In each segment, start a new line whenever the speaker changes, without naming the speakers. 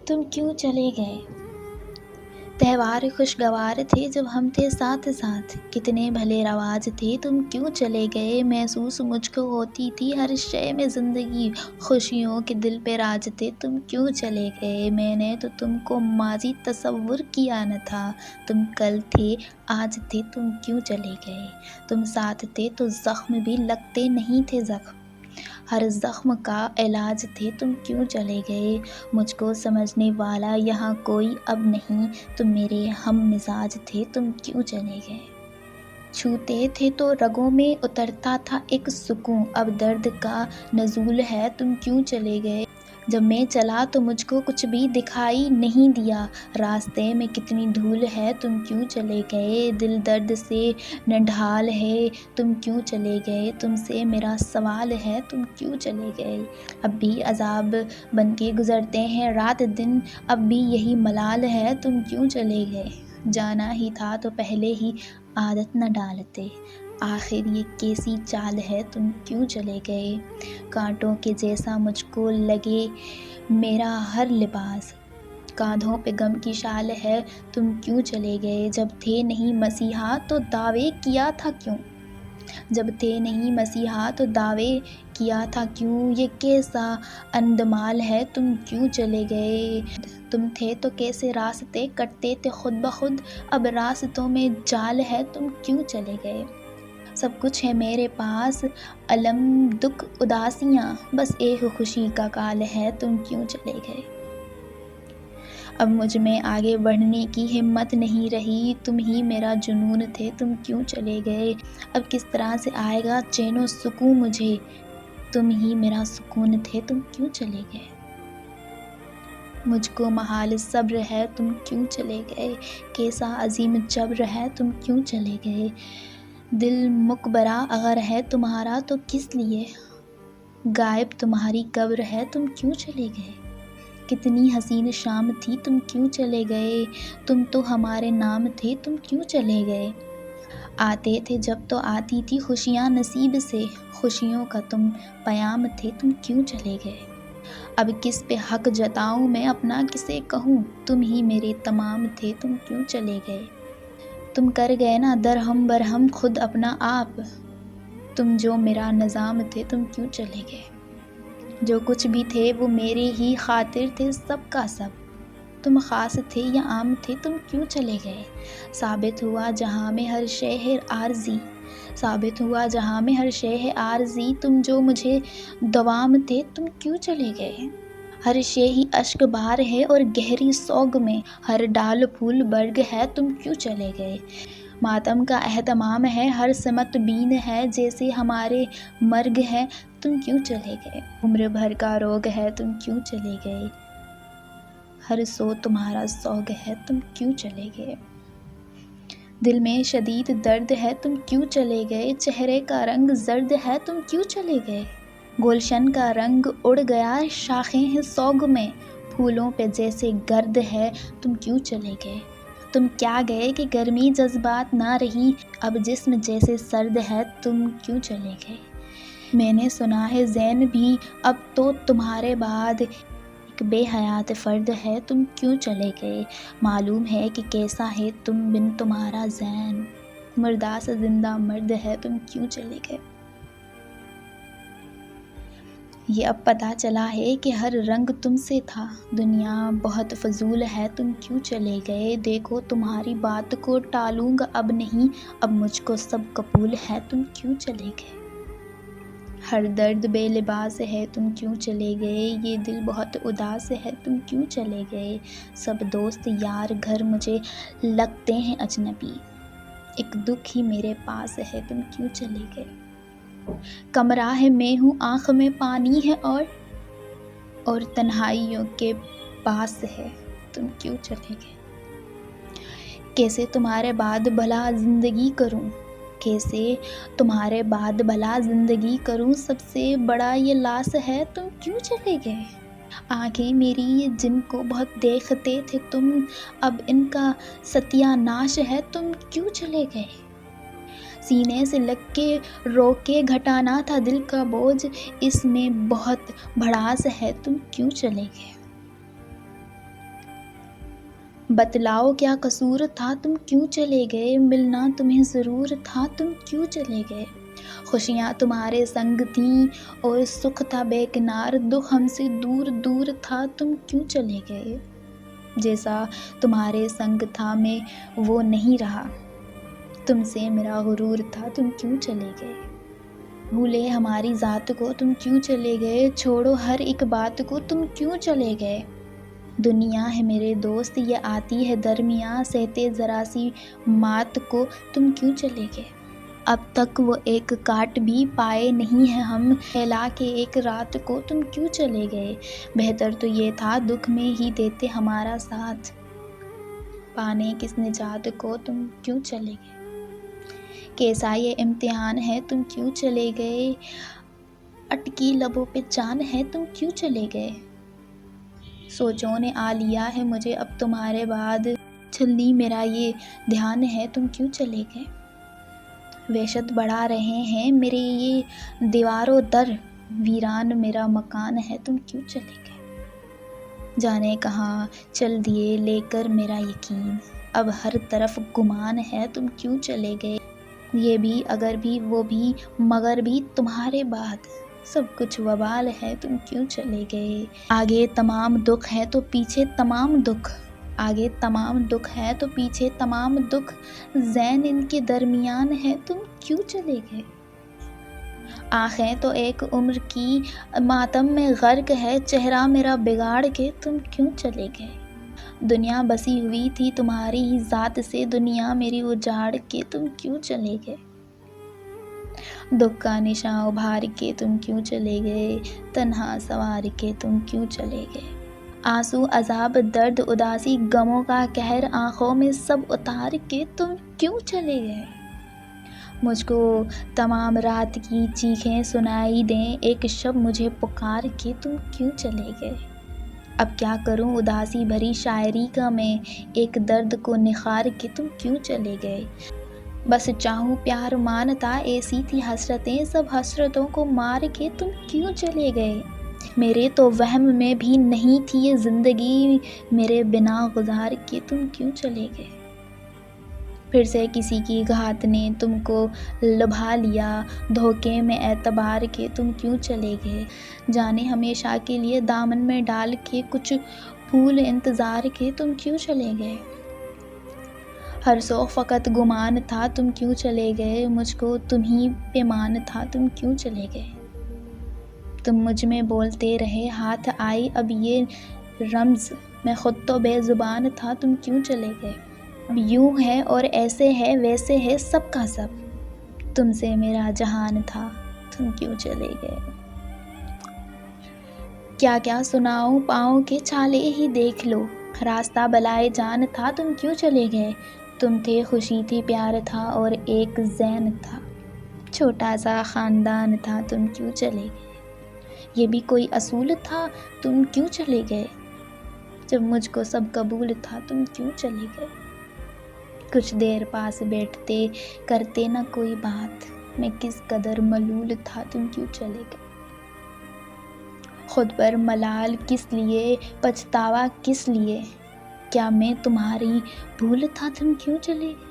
تم کیوں چلے گئے؟ تہوار خوشگوار تھے جب ہم تھے ساتھ ساتھ، کتنے بھلے رواج تھے تم کیوں چلے گئے؟ محسوس مجھ کو ہوتی تھی ہر شے میں زندگی، خوشیوں کے دل پہ راج تھے تم کیوں چلے گئے؟ میں نے تو تم کو ماضی تصور کیا نہ تھا، تم کل تھے آج تھے تم کیوں چلے گئے؟ تم ساتھ تھے تو زخم بھی لگتے نہیں تھے، زخم ہر زخم کا علاج تھے تم کیوں چلے گئے؟ مجھ کو سمجھنے والا یہاں کوئی اب نہیں، تم میرے ہم مزاج تھے تم کیوں چلے گئے؟ چھوتے تھے تو رگوں میں اترتا تھا ایک سکون، اب درد کا نزول ہے تم کیوں چلے گئے؟ جب میں چلا تو مجھ کو کچھ بھی دکھائی نہیں دیا، راستے میں کتنی دھول ہے تم کیوں چلے گئے؟ دل درد سے نڈھال ہے تم کیوں چلے گئے؟ تم سے میرا سوال ہے تم کیوں چلے گئے؟ اب بھی عذاب بن کے گزرتے ہیں رات دن، اب بھی یہی ملال ہے تم کیوں چلے گئے؟ جانا ہی تھا تو پہلے ہی عادت نہ ڈالتے، آخر یہ کیسی چال ہے تم کیوں چلے گئے؟ کانٹوں کے جیسا مجھ کو لگے میرا ہر لباس، کاندھوں پہ غم کی شال ہے تم کیوں چلے گئے؟ جب تھے نہیں مسیحا تو دعوے کیا تھا کیوں؟ جب تھے نہیں مسیحا تو دعوے کیا تھا کیوں؟ یہ کیسا اندمال ہے تم کیوں چلے گئے؟ تم تھے تو کیسے راستے کٹتے تھے خود بخود، اب راستوں میں جال ہے تم کیوں چلے گئے؟ سب کچھ ہے میرے پاس، الم دکھ اداسیاں، بس ایک خوشی کا کال ہے تم کیوں چلے گئے؟ اب مجھ میں آگے بڑھنے کی ہمت نہیں رہی، تم ہی میرا جنون تھے تم کیوں چلے گئے؟ اب کس طرح سے آئے گا چین و سکون مجھے، تم ہی میرا سکون تھے تم کیوں چلے گئے؟ مجھ کو محال صبر ہے تم کیوں چلے گئے؟ کیسا عظیم جبر ہے تم کیوں چلے گئے؟ دل مقبرہ اگر ہے تمہارا تو کس لیے، غائب تمہاری قبر ہے تم کیوں چلے گئے؟ کتنی حسین شام تھی تم کیوں چلے گئے؟ تم تو ہمارے نام تھے تم کیوں چلے گئے؟ آتے تھے جب تو آتی تھی خوشیاں نصیب سے، خوشیوں کا تم پیام تھے تم کیوں چلے گئے؟ اب کس پہ حق جتاؤں میں اپنا کسے کہوں، تم ہی میرے تمام تھے تم کیوں چلے گئے؟ تم کر گئے نا درہم برہم خود اپنا آپ، تم جو میرا نظام تھے تم کیوں چلے گئے؟ جو کچھ بھی تھے وہ میرے ہی خاطر تھے سب کا سب، تم خاص تھے یا عام تھے تم کیوں چلے گئے؟ ثابت ہوا جہاں میں ہر شے ہے عارضی، ثابت ہوا جہاں میں ہر شے ہے عارضی، تم جو مجھے دوام تھے تم کیوں چلے گئے؟ ہر شے ہی اشک بار ہے اور گہری سوگ میں، ہر ڈال پھول برگ ہے تم کیوں چلے گئے؟ ماتم کا اہتمام ہے ہر سمت بین ہے، جیسے ہمارے مرگ ہے تم کیوں چلے گئے؟ عمر بھر کا روگ ہے تم کیوں چلے گئے؟ ہر سو تمہارا سوگ ہے تم کیوں چلے گئے؟ دل میں شدید درد ہے تم کیوں چلے گئے؟ چہرے کا رنگ زرد ہے تم کیوں چلے گئے؟ گلشن کا رنگ اڑ گیا شاخیں ہیں سوگ میں، پھولوں پہ جیسے گرد ہے تم کیوں چلے گئے؟ تم کیا گئے کہ گرمی جذبات نہ رہی، اب جسم جیسے سرد ہے تم کیوں چلے گئے؟ میں نے سنا ہے زین بھی اب تو تمہارے بعد ایک بے حیات فرد ہے تم کیوں چلے گئے؟ معلوم ہے کہ کیسا ہے تم بن تمہارا زین، مردہ سے زندہ مرد ہے تم کیوں چلے گئے؟ یہ اب پتہ چلا ہے کہ ہر رنگ تم سے تھا، دنیا بہت فضول ہے تم کیوں چلے گئے؟ دیکھو تمہاری بات کو ٹالوں گا اب نہیں، اب مجھ کو سب قبول ہے تم کیوں چلے گئے؟ ہر درد بے لباس ہے تم کیوں چلے گئے؟ یہ دل بہت اداس ہے تم کیوں چلے گئے؟ سب دوست یار گھر مجھے لگتے ہیں اجنبی، ایک دکھ ہی میرے پاس ہے تم کیوں چلے گئے؟ کمرہ ہے میں ہوں آنکھ میں پانی ہے اور تنہائیوں کے پاس ہے تم کیوں چلے گئے؟ کیسے تمہارے بعد بھلا زندگی کروں، کیسے تمہارے بعد بھلا زندگی کروں، سب سے بڑا یہ لاس ہے تم کیوں چلے گئے؟ آنکھیں میری یہ جن کو بہت دیکھتے تھے تم، اب ان کا ستیہ ناش ہے تم کیوں چلے گئے؟ سینے سے لگ کے رو کے گھٹانا تھا دل کا بوجھ، اس میں بہت بھڑاس ہے تم کیوں چلے گئے؟ بتلاؤ کیا قصور تھا تم کیوں چلے گئے، ملنا تمہیں ضرور تھا تم کیوں چلے گئے، خوشیاں تمہارے سنگ تھیں اور سکھ تھا بے کنار، دکھ ہم سے دور دور تھا تم کیوں چلے گئے، جیسا تمہارے سنگ تھا میں وہ نہیں رہا، تم سے میرا غرور تھا تم کیوں چلے گئے، بھولے ہماری ذات کو تم کیوں چلے گئے، چھوڑو ہر ایک بات کو تم کیوں چلے گئے، دنیا ہے میرے دوست یہ آتی ہے درمیاں، سہتے ذرا سی مات کو تم کیوں چلے گئے، اب تک وہ ایک کاٹ بھی پائے نہیں ہیں ہم، پھیلا کے ایک رات کو تم کیوں چلے گئے، بہتر تو یہ تھا دکھ میں ہی دیتے ہمارا ساتھ، پانے کس نجات کو تم کیوں چلے گئے، کیسا یہ امتحان ہے تم کیوں چلے گئے، اٹکی لبوں پہ جان ہے تم کیوں چلے گئے، سوچوں نے آ لیا ہے مجھے اب تمہارے بعد، جلدی میرا یہ دھیان ہے تم کیوں چلے گئے، وحشت بڑھا رہے ہیں میرے یہ دیوار و در، ویران میرا مکان ہے تم کیوں چلے گئے، جانے کہاں چل دیے لے کر میرا یقین، اب ہر طرف گمان ہے تم کیوں چلے گئے، یہ بھی اگر بھی وہ بھی مگر بھی تمہارے بعد، سب کچھ وبال ہے تم کیوں چلے گئے، آگے تمام دکھ ہے تو پیچھے تمام دکھ، آگے تمام دکھ ہے تو پیچھے تمام دکھ، زین ان کے درمیان ہے تم کیوں چلے گئے، آنکھیں تو ایک عمر کی ماتم میں غرق ہے، چہرہ میرا بگاڑ کے تم کیوں چلے گئے، دنیا بسی ہوئی تھی تمہاری ہی ذات سے، دنیا میری اجاڑ کے تم کیوں چلے گئے، دکھ کا نشاں ابھار کے تم کیوں چلے گئے، تنہا سوار کے تم کیوں چلے گئے، آنسو عذاب درد اداسی غموں کا قہر آنکھوں میں سب اتار کے تم کیوں چلے گئے، مجھ کو تمام رات کی چیخیں سنائی دیں ایک شب مجھے پکار کے تم کیوں چلے گئے، اب کیا کروں اداسی بھری شاعری کا میں، ایک درد کو نکھار کے تم کیوں چلے گئے، بس چاہوں پیار مانتا ایسی تھی حسرتیں، سب حسرتوں کو مار کے تم کیوں چلے گئے، میرے تو وہم میں بھی نہیں تھی یہ زندگی، میرے بنا گزار کے تم کیوں چلے گئے، پھر سے کسی کی گھات نے تم کو لبھا لیا، دھوکے میں اعتبار کے تم کیوں چلے گئے، جانے ہمیشہ کے لیے دامن میں ڈال کے کچھ پھول انتظار کے تم کیوں چلے گئے، ہر سو فقط گمان تھا تم کیوں چلے گئے، مجھ کو تمہیں پہ مان تھا تم کیوں چلے گئے، تم مجھ میں بولتے رہے ہاتھ آئی اب یہ رمز، میں خود تو بے زبان تھا تم کیوں چلے گئے، اب یوں ہے اور ایسے ہے ویسے ہے سب کا سب، تم سے میرا جہان تھا تم کیوں چلے گئے، کیا کیا سناؤں پاؤں کے چھالے ہی دیکھ لو، راستہ بلائے جان تھا تم کیوں چلے گئے، تم تھے خوشی تھی پیار تھا اور ایک زین تھا، چھوٹا سا خاندان تھا تم کیوں چلے گئے، یہ بھی کوئی اصول تھا تم کیوں چلے گئے، جب مجھ کو سب قبول تھا تم کیوں چلے گئے، کچھ دیر پاس بیٹھتے کرتے نہ کوئی بات، میں کس قدر ملول تھا تم کیوں چلے گئے، خود پر ملال کس لیے پچھتاوا کس لیے، کیا میں تمہاری بھول تھا تم کیوں چلے گئے،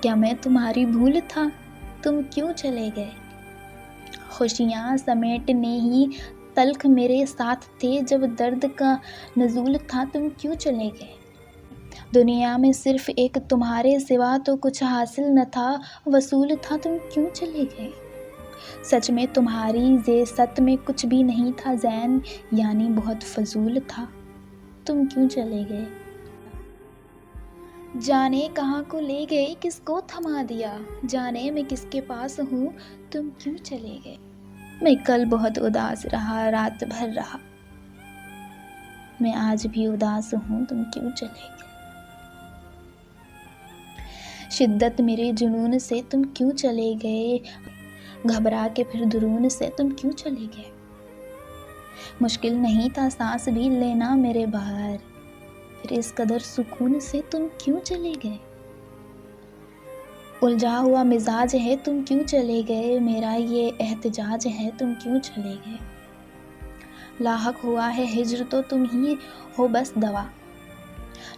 کیا میں تمہاری بھول تھا تم کیوں چلے گئے، خوشیاں سمیٹنے ہی تلخ میرے ساتھ تھے، جب درد کا نزول تھا تم کیوں چلے گئے، دنیا میں صرف ایک تمہارے سوا تو کچھ حاصل نہ تھا، وصول تھا تم کیوں چلے گئے، سچ میں تمہاری زیست میں کچھ بھی نہیں تھا زین، یعنی بہت فضول تھا تم کیوں چلے گئے، جانے کہاں کو لے گئے کس کو تھما دیا، جانے میں کس کے پاس ہوں تم کیوں چلے گئے، میں کل بہت اداس رہا رات بھر رہا، میں آج بھی اداس ہوں تم کیوں چلے گئے، شدت میرے جنون سے تم کیوں چلے گئے، گھبرا کے پھر درون سے تم کیوں چلے گئے، مشکل نہیں تھا سانس بھی لینا میرے باہر، پھر اس قدر سکون سے تم کیوں چلے گئے، الجھا ہوا مزاج ہے تم کیوں چلے گئے، میرا یہ احتجاج ہے تم کیوں چلے گئے، لاحق ہوا ہے ہجر تو تم ہی ہو بس دوا،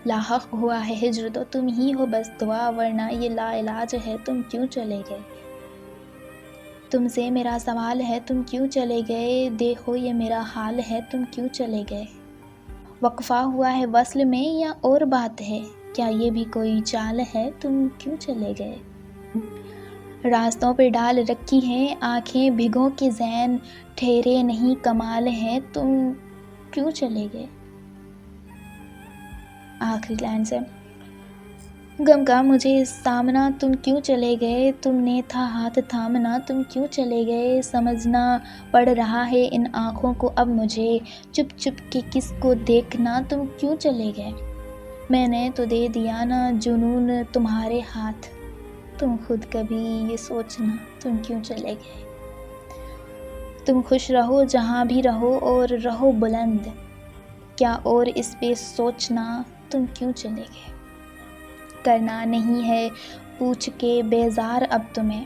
لاحق ہوا ہے ہجر تو تم ہی ہو بس دعا، ورنہ یہ لا علاج ہے تم کیوں چلے گئے۔ تم سے میرا سوال ہے تم کیوں چلے گئے، دیکھو یہ میرا حال ہے تم کیوں چلے گئے۔ وقفہ ہوا ہے وصل میں یا اور بات ہے، کیا یہ بھی کوئی چال ہے تم کیوں چلے گئے۔ راستوں پہ ڈال رکھی ہیں آنکھیں بھگو کے زین، ٹھہرے نہیں کمال ہے تم کیوں چلے گئے۔ آخری لائن سے، غم کا مجھے سامنا تم کیوں چلے گئے، تم نے تھا ہاتھ تھامنا تم کیوں چلے گئے۔ سمجھنا پڑ رہا ہے ان آنکھوں کو اب مجھے، چپ چپ کے کس کو دیکھنا تم کیوں چلے گئے۔ میں نے تو دے دیا نا جنون تمہارے ہاتھ، تم خود کبھی یہ سوچنا تم کیوں چلے گئے۔ تم خوش رہو جہاں بھی رہو اور رہو بلند، کیا اور اس پہ سوچنا تم کیوں چلے گئے۔ کرنا نہیں ہے پوچھ کے بیزار اب تمہیں،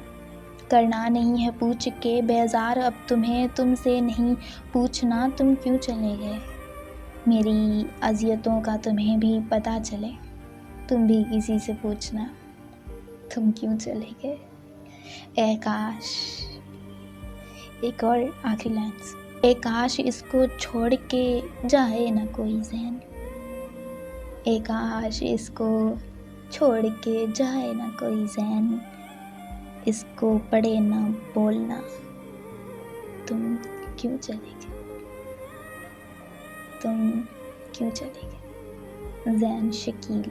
کرنا نہیں ہے پوچھ کے بیزار اب تمہیں، تم سے نہیں پوچھنا تم کیوں چلے گئے۔ میری اذیتوں کا تمہیں بھی پتہ چلے، تم بھی کسی سے پوچھنا تم کیوں چلے گئے۔ اے کاش، ایک اور آخری لائنز، اے کاش اس کو چھوڑ کے جائے نہ کوئی ذہن، اے کاش اس کو چھوڑ کے جائے نہ کوئی ذہن، اس کو پڑے نہ بولنا تم کیوں چلے گئے، تم کیوں چلے گئے۔ زین شکیل۔